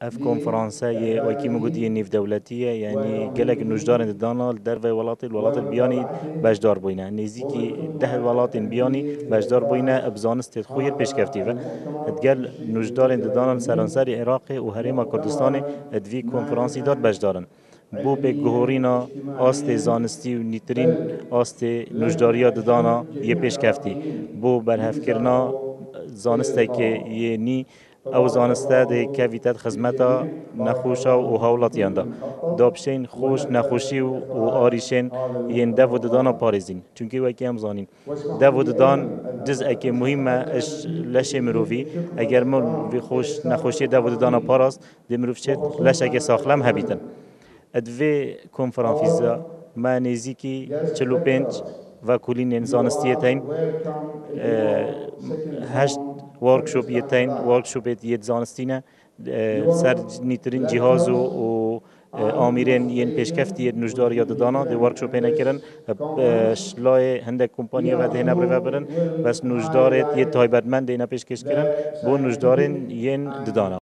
اف کنفرانسه یه وکی مگود یه نیف دولتیه یعنی گلک نوجدار دانا در و ولات بیانی بجدار بوینه نزیکی ده ولات بیانی بجدار بوینه ابزانست خویر پیشکفتی و ادگل نوجدار دانا سرانسر عراق و هرما کردستان ادوی کنفرانسی داد بجدارن بو به گهورینا آست زانستی و نیترین آست نوجداریا دانا یه پیشکفتی بو برهف کرنا زانسته که یه نی او زانسته ده که ویتد خدمتا نخوشا و هولاتیان دا دابشین خوش نخوشی و آریشین ین دو ددانا پارێزین چونکی وکی هم زانین دو ددان جز اکی مهمه اش لش مروفی اگر مروفی خوش نخوشی دو ددانا پاراست دی مروف شد لش اکی ساخلم هبیتن ادوی کنفرانسیزا ما نزیکی 45 و کلین انسانستیه تین هشت ورکشوپ یتین ورکشوپ یت زانستینه سر نیترین جهاز و آمیرین ین پیشکفتی یت نجدار یاد دانا دی ورکشوپ نکردن شلای هنده کمپانیا و دهنه بر برن بس نجدارت یت تایبتمند دینا پیشکش کردن بو نجدارین ین ددانا